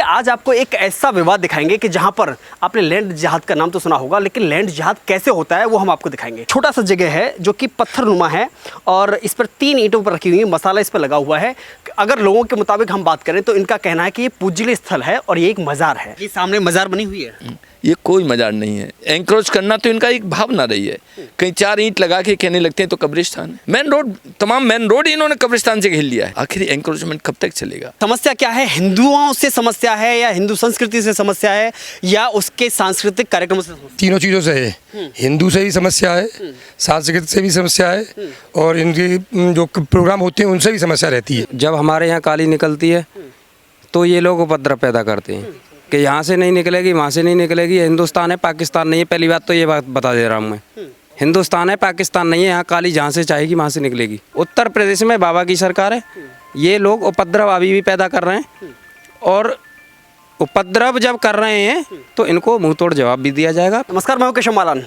आज आपको एक ऐसा विवाद दिखाएंगे कि जहां पर आपने लैंड जिहाद का नाम तो सुना होगा, लेकिन लैंड जिहाद कैसे होता है वो हम आपको दिखाएंगे। छोटा सा जगह है जो कि पत्थरनुमा है और इस पर 3 ईंटों पर रखी हुई है, मसाला इस पर लगा हुआ है। अगर लोगों के मुताबिक हम बात करें तो इनका कहना है कि ये पूज्यनीय स्थल है और ये एक मज़ार है। ये सामने मज़ार बनी हुई है। ये कोई मज़ार नहीं है। एंक्रोच करना तो इनका एक भावना रही है। कहीं 4 ईंट लगा के कहने लगते हैं तो कब्रिस्तान है। मेन रोड, तमाम मेन रोड इन्होंने कब्रिस्तान से घेर लिया है। आखिर एंक्रोचमेंट कब तक चलेगा? समस्या क्या है? हिंदुओं से समस्या है या हिंदू संस्कृति से समस्या है या उसके सांस्कृतिक कार्यक्रमों से? तीनों चीज़ों से है। हिंदू से भी समस्या है, सांस्कृतिक से भी समस्या है और इनके जो प्रोग्राम होते हैं उनसे भी समस्या रहती है। जब हमारे यहाँ काली निकलती है तो ये लोग उपद्रव पैदा करते हैं कि यहाँ से नहीं निकलेगी, वहाँ से नहीं निकलेगी। हिंदुस्तान है, पाकिस्तान नहीं है। पहली बात तो ये बात बता दे रहा हूँ मैं, हिंदुस्तान है, पाकिस्तान नहीं है। यहाँ काली जहाँ से चाहेगी वहाँ से निकलेगी। उत्तर प्रदेश में बाबा की सरकार है। ये लोग उपद्रव अभी भी पैदा कर रहे हैं और उपद्रव जब कर रहे हैं तो इनको मुंह तोड़ जवाब भी दिया जाएगा। नमस्कार, मैं हूं केशव मालान।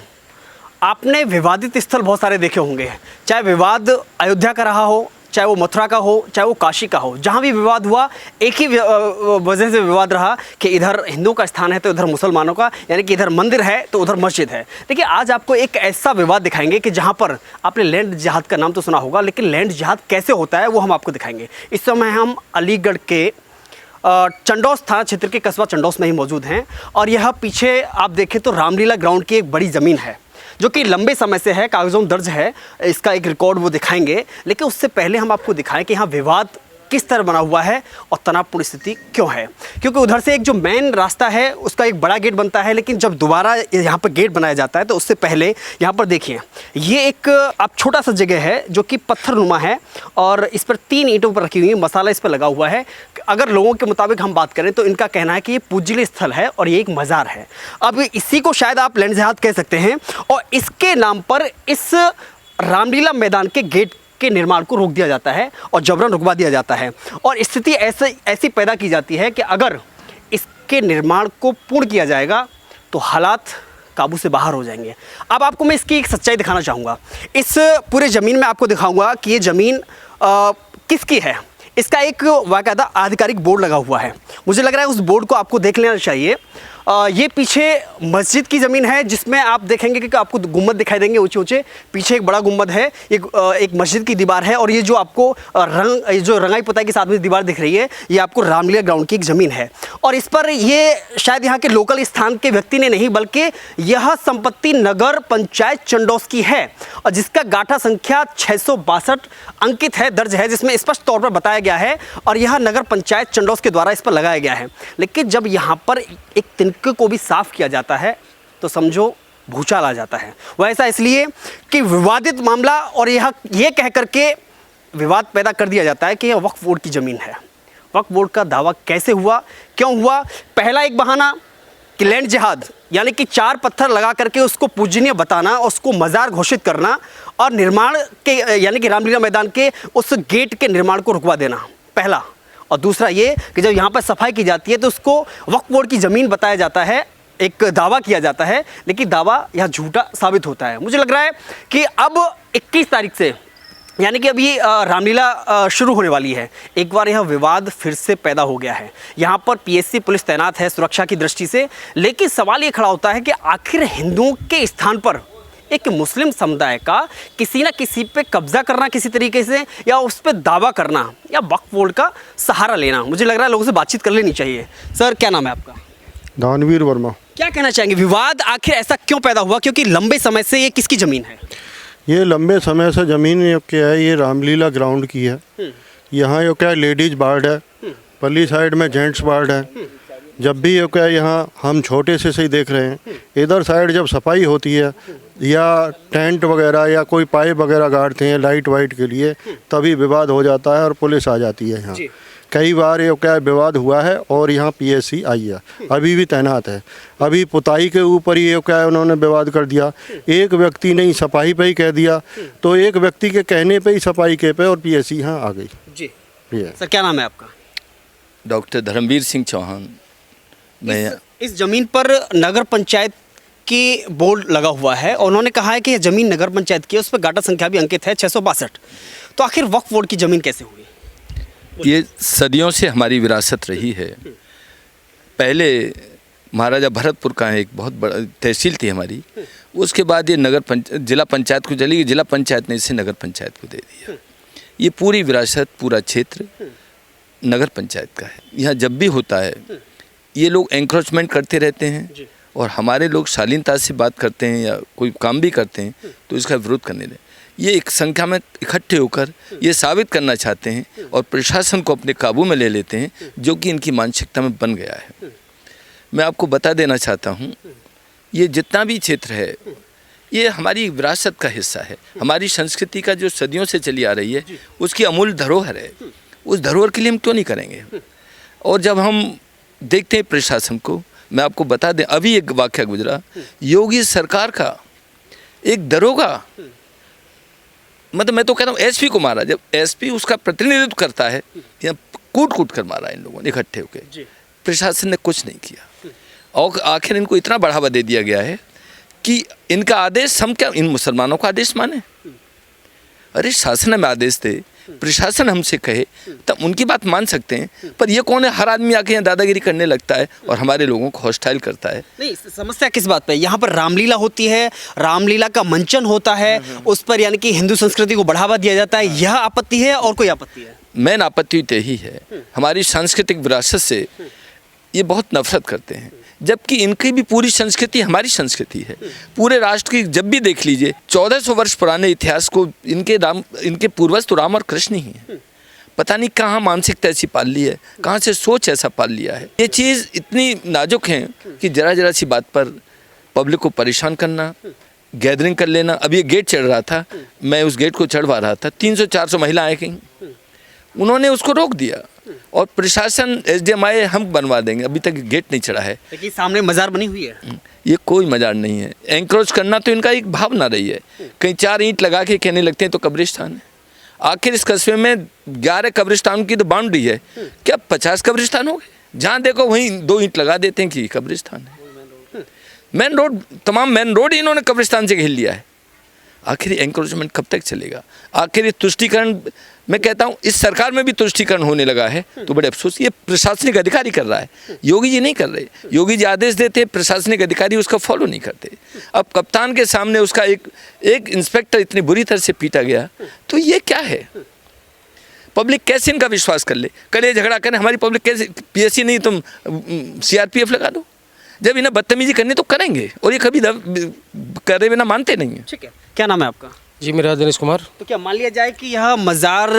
आपने विवादित स्थल बहुत सारे देखे होंगे, चाहे विवाद अयोध्या का रहा हो, चाहे वो मथुरा का हो, चाहे वो काशी का हो। जहाँ भी विवाद हुआ एक ही वजह से विवाद रहा कि इधर हिंदुओं का स्थान है तो इधर मुसलमानों का, यानी कि इधर मंदिर है तो उधर मस्जिद है। देखिए, आज आपको एक ऐसा विवाद दिखाएंगे कि जहाँ पर आपने लैंड जिहाद का नाम तो सुना होगा, लेकिन लैंड जिहाद कैसे होता है वो हम आपको दिखाएंगे। इस समय हम अलीगढ़ के चंडौस थाना क्षेत्र के कस्बा चंडौस में ही मौजूद हैं और यह पीछे आप देखें तो रामलीला ग्राउंड की एक बड़ी ज़मीन है जो कि लंबे समय से है, कागज़ों में दर्ज है। इसका एक रिकॉर्ड वो दिखाएंगे, लेकिन उससे पहले हम आपको दिखाएं कि यहाँ विवाद किस तरह बना हुआ है और तनावपूर्ण स्थिति क्यों है। क्योंकि उधर से एक जो मेन रास्ता है उसका एक बड़ा गेट बनता है, लेकिन जब दोबारा यहाँ पर गेट बनाया जाता है तो उससे पहले यहाँ पर देखिए, ये एक आप छोटा सा जगह है जो कि पत्थरनुमा है और इस पर 3 ईंटों पर रखी हुई है, मसाला इस पर लगा हुआ है। अगर लोगों के मुताबिक हम बात करें तो इनका कहना है कि ये पूज्यनीय स्थल है और ये एक मज़ार है। अब इसी को शायद आप लैंड जिहाद कह सकते हैं और इसके नाम पर इस रामलीला मैदान के गेट के निर्माण को रोक दिया जाता है और जबरन रुकवा दिया जाता है और स्थिति ऐसी पैदा की जाती है कि अगर इसके निर्माण को पूर्ण किया जाएगा तो हालात काबू से बाहर हो जाएंगे। अब आपको मैं इसकी एक सच्चाई दिखाना चाहूँगा। इस पूरे ज़मीन में आपको दिखाऊंगा कि ये ज़मीन किसकी है। इसका एक बाकायदा आधिकारिक बोर्ड लगा हुआ है। मुझे लग रहा है उस बोर्ड को आपको देख लेना चाहिए। ये पीछे मस्जिद की ज़मीन है जिसमें आप देखेंगे कि आपको गुम्बद दिखाई देंगे ऊंचे ऊंचे। पीछे एक बड़ा गुम्बद है, एक मस्जिद की दीवार है और ये जो आपको रंगाई पुताई के साथ में दीवार दिख रही है ये आपको रामलीला ग्राउंड की एक ज़मीन है। और इस पर ये शायद यहाँ के लोकल स्थान के व्यक्ति ने नहीं बल्कि यह संपत्ति नगर पंचायत चंडौस की है और जिसका गाठा संख्या 662 अंकित है, दर्ज है, जिसमें स्पष्ट तौर पर बताया गया है और यह नगर पंचायत चंडौस के द्वारा इस पर लगाया गया है। लेकिन जब यहाँ पर एक तिनके को भी साफ किया जाता है तो समझो भूचाल आ जाता है। वह ऐसा इसलिए कि विवादित मामला और यह कह करके विवाद पैदा कर दिया जाता है कि यह वक्फ बोर्ड की ज़मीन है। वक्फ बोर्ड का दावा कैसे हुआ, क्यों हुआ? पहला एक बहाना कि लैंड जिहाद, यानी कि 4 पत्थर लगा करके उसको पूजनीय बताना, उसको मज़ार घोषित करना और निर्माण के यानी कि रामलीला मैदान के उस गेट के निर्माण को रुकवा देना, पहला। और दूसरा ये कि जब यहाँ पर सफाई की जाती है तो उसको वक्फ बोर्ड की ज़मीन बताया जाता है, एक दावा किया जाता है, लेकिन दावा यह झूठा साबित होता है। मुझे लग रहा है कि अब 21 तारीख से यानी कि अभी रामलीला शुरू होने वाली है, एक बार यह विवाद फिर से पैदा हो गया है। यहाँ पर पीएससी पुलिस तैनात है सुरक्षा की दृष्टि से, लेकिन सवाल ये खड़ा होता है कि आखिर हिंदुओं के स्थान पर एक मुस्लिम समुदाय का किसी न किसी पे कब्जा करना किसी तरीके से या उस पर दावा करना या वक्फ बोर्ड का सहारा लेना, मुझे लग रहा है लोगों से बातचीत कर लेनी चाहिए। सर, क्या नाम है आपका? दानवीर वर्मा। क्या कहना चाहेंगे, विवाद आखिर ऐसा क्यों पैदा हुआ? क्योंकि लंबे समय से ये किसकी ज़मीन है? ये लंबे समय से ज़मीन क्या है, ये रामलीला ग्राउंड की है। यहाँ यो क्या लेडीज वार्ड है, पल्ली साइड में जेंट्स वार्ड है। जब भी ये क्या यहाँ हम छोटे से ही देख रहे हैं, इधर साइड जब सफाई होती है या टेंट वगैरह या कोई पाइप वगैरह गाड़ते हैं लाइट वाइट के लिए, तभी विवाद हो जाता है और पुलिस आ जाती है यहाँ। कई बार ये क्या विवाद हुआ है और यहाँ पीएससी आई है, अभी भी तैनात है। अभी पुताई के ऊपर ही ये क्या उन्होंने विवाद कर दिया। एक व्यक्ति ने ही सफाई पे ही कह दिया, तो एक व्यक्ति के कहने पे ही सफाई के पे और पीएससी यहाँ आ गई। जी सर, क्या नाम है आपका? डॉक्टर धर्मवीर सिंह चौहान। इस ज़मीन पर नगर पंचायत की बोर्ड लगा हुआ है और उन्होंने कहा है कि यह ज़मीन नगर पंचायत की है, उस पर गाटा संख्या भी अंकित है 662। तो आखिर वक्फ बोर्ड की ज़मीन कैसे हुई? ये सदियों से हमारी विरासत रही है। पहले महाराजा भरतपुर का एक बहुत बड़ा तहसील थी हमारी, उसके बाद ये जिला पंचायत को चली गई, जिला पंचायत ने इसे नगर पंचायत को दे दिया। ये पूरी विरासत, पूरा क्षेत्र नगर पंचायत का है। यहाँ जब भी होता है ये लोग एंक्रोचमेंट करते रहते हैं और हमारे लोग शालीनता से बात करते हैं या कोई काम भी करते हैं तो इसका विरोध करने दें। ये एक संख्या में इकट्ठे होकर ये साबित करना चाहते हैं और प्रशासन को अपने काबू में ले लेते हैं, जो कि इनकी मानसिकता में बन गया है। मैं आपको बता देना चाहता हूँ, ये जितना भी क्षेत्र है ये हमारी विरासत का हिस्सा है, हमारी संस्कृति का जो सदियों से चली आ रही है उसकी अमूल्य धरोहर है। उस धरोहर के लिए हम क्यों नहीं करेंगे? और जब हम देखते हैं प्रशासन को, मैं आपको बता दें, अभी एक वाक़या गुजरा, योगी सरकार का एक दरोगा, मतलब मैं तो कहता हूँ एसपी को मारा। जब एसपी उसका प्रतिनिधित्व करता है, या कूट कूट कर मारा इन लोगों ने इकट्ठे होकर, प्रशासन ने कुछ नहीं किया। और आखिर इनको इतना बढ़ावा दे दिया गया है कि इनका आदेश हम क्या इन मुसलमानों का आदेश माने? अरे शासन में आदेश दे, प्रशासन हमसे कहे तब उनकी बात मान सकते हैं, पर ये कौन है? हर आदमी आके यहाँ दादागिरी करने लगता है और हमारे लोगों को हॉस्टाइल करता है। नहीं, समस्या किस बात पे? यहाँ पर रामलीला होती है, रामलीला का मंचन होता है, उस पर यानी कि हिंदू संस्कृति को बढ़ावा दिया जाता है, यह आपत्ति है और कोई आपत्ति है? मेन आपत्ति तो यही है, हमारी सांस्कृतिक विरासत से ये बहुत नफरत करते हैं, जबकि इनकी भी पूरी संस्कृति हमारी संस्कृति है। पूरे राष्ट्र की जब भी देख लीजिए, 1400 वर्ष पुराने इतिहास को इनके पूर्वज तो राम और कृष्ण ही हैं। पता नहीं कहाँ मानसिकता ऐसी पाल ली है, कहाँ से सोच ऐसा पाल लिया है। ये चीज़ इतनी नाजुक है कि जरा सी बात पर पब्लिक को परेशान करना, गैदरिंग कर लेना। अब ये गेट चढ़ रहा था, मैं उस गेट को चढ़वा रहा था, 300-400 महिलाएं कहीं, उन्होंने उसको रोक दिया और प्रशासन एसडीएम आए, हम बनवा देंगे, अभी तक गेट नहीं चढ़ा है। लेकिन सामने मजार बनी हुई है। ये कोई मजार नहीं है, एंक्रोच करना तो इनका एक भावना रही है। कहीं 4 ईंट लगा के कहने लगते हैं तो कब्रिस्तान है। आखिर इस कस्बे में 11 कब्रिस्तान की तो बाउंड्री है, क्या 50 कब्रिस्तान हो गए? जहाँ देखो वहीं 2 ईंट लगा देते हैं कि कब्रिस्तान है। मेन रोड, तमाम मेन रोड इन्होंने कब्रिस्तान से घेर लिया है। आखिर एंक्रोचमेंट कब तक चलेगा? आखिर ये तुष्टीकरण, मैं कहता हूँ इस सरकार में भी तुष्टीकरण होने लगा है तो बड़े अफसोस, ये प्रशासनिक अधिकारी कर रहा है, योगी जी नहीं कर रहे। योगी जी आदेश देते, प्रशासनिक अधिकारी उसका फॉलो नहीं करते। अब कप्तान के सामने उसका एक इंस्पेक्टर इतनी बुरी तरह से पीटा गया, तो ये क्या है? पब्लिक कैसे इनका विश्वास कर ले? कल ये झगड़ा करें, हमारी पब्लिक कैसे, पीएससी नहीं तुम सीआरपीएफ लगा दो। जब इन्हें बदतमीजी करनी तो करेंगे, और ये कभी करे बिना मानते नहीं है। ठीक है, क्या नाम है आपका? जी, मेरा दिनेश कुमार। तो क्या मान लिया जाए कि यह मज़ार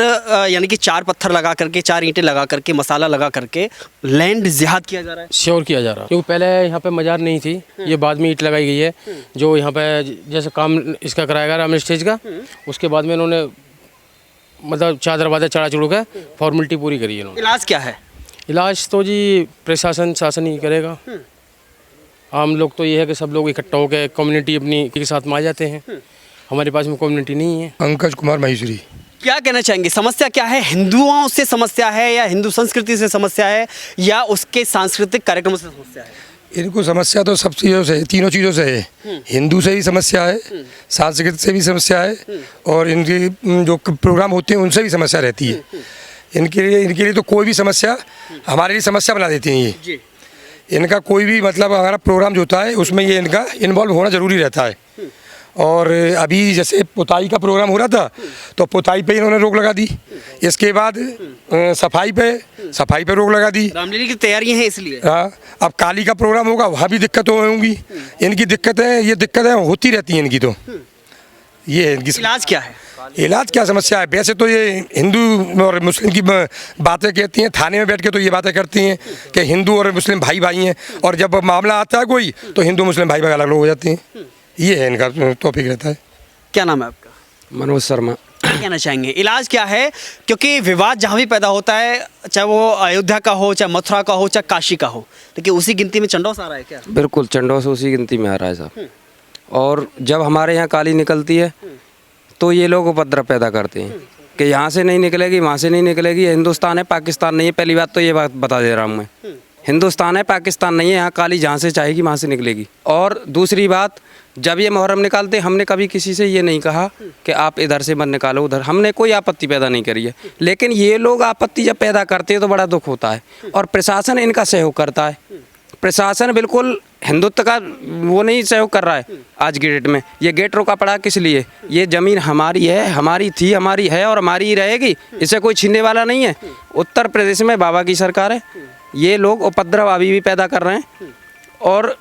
यानी कि 4 पत्थर लगा करके, 4 ईंटें लगा करके, मसाला लगा करके लैंड जिहाद किया जा रहा है? श्योर किया जा रहा है, क्योंकि पहले यहाँ पे मजार नहीं थी, ये बाद में ईंट लगाई गई है। जो यहाँ पे जैसे काम इसका कराया गया राम स्टेज का, उसके बाद में इन्होंने मतलब 4 दरवाजे चढ़ा चढ़ू के फॉर्मेलिटी पूरी करी है इन्होंने। इलाज क्या है? इलाज तो जी प्रशासन शासन ही करेगा। आम लोग तो ये है कि सब लोग इकट्ठा होकर कम्युनिटी अपनी के साथ में आ जाते हैं। हमारे पास में कम्युनिटी नहीं है। पंकज कुमार महेश्वरी। क्या कहना चाहेंगे, समस्या क्या है? हिंदुओं से समस्या है या हिंदू संस्कृति से समस्या है या उसके सांस्कृतिक कार्यक्रमों से समस्या है? इनको समस्या तो सब चीज़ों से, तीनों चीज़ों से है। हिंदू से भी समस्या है, संस्कृति से भी समस्या है, और इनके जो प्रोग्राम होते हैं उनसे भी समस्या रहती है। इनके लिए तो कोई भी समस्या हमारे लिए समस्या बना देती हैं ये। इनका कोई भी मतलब हमारा प्रोग्राम जो होता है उसमें ये इनका इन्वॉल्व होना ज़रूरी रहता है। और अभी जैसे पुताई का प्रोग्राम हो रहा था तो पुताई पे इन्होंने रोक लगा दी। इसके बाद सफाई पे रोक लगा दी। रामलीला की तैयारियां हैं इसलिए। हाँ, अब काली का प्रोग्राम होगा, वहाँ भी दिक्कतें होंगी। इनकी दिक्कतें होती रहती हैं इनकी। तो ये है इनकी। इलाज क्या है? इलाज क्या समस्या है? वैसे तो ये हिंदू और मुस्लिम की बातें कहती हैं, थाने में बैठ के तो ये बातें करती हैं कि हिंदू और मुस्लिम भाई हैं, और जब मामला आता है कोई तो हिंदू मुस्लिम भाई अलग लोग हो जाते हैं। ये है इनका टॉपिक रहता है। क्या नाम है आपका? मनोज शर्मा। क्या कहना चाहेंगे, इलाज क्या है? क्योंकि विवाद जहाँ भी पैदा होता है, चाहे वो अयोध्या का हो, चाहे मथुरा का हो, चाहे काशी का हो, लेकिन उसी गिनती में चंडोस आ रहा है क्या? बिल्कुल, चंडोस उसी गिनती में आ रहा है साहब। और जब हमारे यहाँ काली निकलती है तो ये लोग उपद्रव पैदा करते हैं कि यहाँ से नहीं निकलेगी, वहाँ से नहीं निकलेगी। हिंदुस्तान है, पाकिस्तान नहीं है। पहली बात तो ये बात बता दे रहा हूँ मैं, हिंदुस्तान है, पाकिस्तान नहीं है। यहाँ काली जहाँ से चाहेगी वहाँ से निकलेगी। और दूसरी बात, जब ये मुहर्रम निकालते, हमने कभी किसी से ये नहीं कहा कि आप इधर से मत निकालो उधर, हमने कोई आपत्ति पैदा नहीं करी है। लेकिन ये लोग आपत्ति जब पैदा करते हैं तो बड़ा दुख होता है, और प्रशासन इनका सहयोग करता है। प्रशासन बिल्कुल हिंदुत्व का वो नहीं सहयोग कर रहा है आज की डेट में। ये गेट रोका पड़ा किस लिए? ये ज़मीन हमारी है, हमारी थी, हमारी है और हमारी ही रहेगी, इसे कोई छीनने वाला नहीं है। उत्तर प्रदेश में बाबा की सरकार है, ये लोग उपद्रव अभी भी पैदा कर रहे हैं और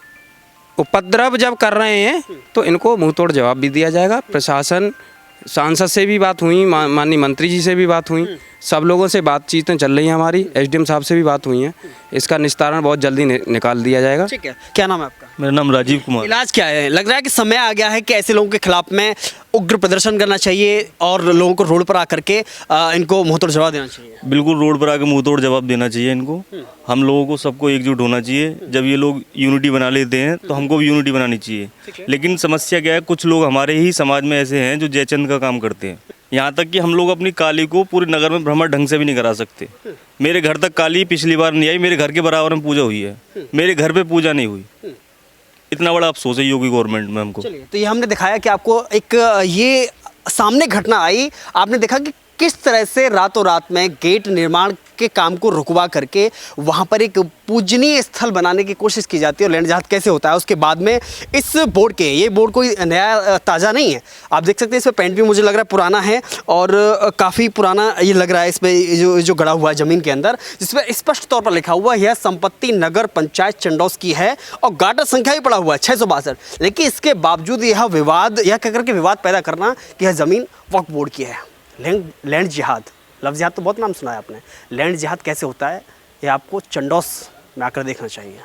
उपद्रव जब कर रहे हैं तो इनको मुंह तोड़ जवाब भी दिया जाएगा। प्रशासन, सांसद से भी बात हुई, माननीय मंत्री जी से भी बात हुई, सब लोगों से बातचीतें चल रही हैं हमारी, एसडीएम साहब से भी बात हुई है। इसका निस्तारण बहुत जल्दी निकाल दिया जाएगा। ठीक है, क्या नाम है आपका? मेरा नाम राजीव कुमार। इलाज क्या है? लग रहा है कि समय आ गया है कि ऐसे लोगों के खिलाफ में उग्र प्रदर्शन करना चाहिए और लोगों को रोड पर आकर के इनको मुंहतोड़ जवाब देना चाहिए। बिल्कुल रोड पर आके मुंह तोड़ जवाब देना चाहिए इनको। हम लोगों को सबको एकजुट होना चाहिए। जब ये लोग यूनिटी बना लेते हैं तो हमको भी यूनिटी बनानी चाहिए। लेकिन समस्या क्या है, कुछ लोग हमारे ही समाज में ऐसे हैं जो जयचंद का काम करते हैं। यहाँ तक कि हम लोग अपनी काली को पूरे नगर में भ्रमण ढंग से भी नहीं करा सकते। मेरे घर तक काली पिछली बार नहीं आई, मेरे घर के बराबर में पूजा हुई है, मेरे घर पे पूजा नहीं हुई। इतना बड़ा अफसोस है योगी गवर्नमेंट में हमको। चलिए, तो ये हमने दिखाया कि आपको एक ये सामने घटना आई, आपने देखा कि किस तरह से रातों रात में गेट निर्माण के काम को रुकवा करके वहाँ पर एक पूजनीय स्थल बनाने की कोशिश की जाती है और लैंड जहाज कैसे होता है। उसके बाद में इस बोर्ड के, ये बोर्ड कोई नया ताज़ा नहीं है, आप देख सकते हैं इसमें पेंट भी मुझे लग रहा है पुराना है और काफ़ी पुराना ये लग रहा है। इसमें जो गड़ा हुआ है ज़मीन के अंदर, जिसमें स्पष्ट तौर पर लिखा हुआ है यह संपत्ति नगर पंचायत चंडौस की है और गाटर संख्या भी पड़ा हुआ है 662। लेकिन इसके बावजूद यह विवाद, यह कहकर के विवाद पैदा करना कि यह ज़मीन वक्फ बोर्ड की है। लैंड जिहाद, लफ्ज़ जिहाद तो बहुत नाम सुना है आपने। लैंड जिहाद कैसे होता है ये आपको चंडौस में आकर देखना चाहिए।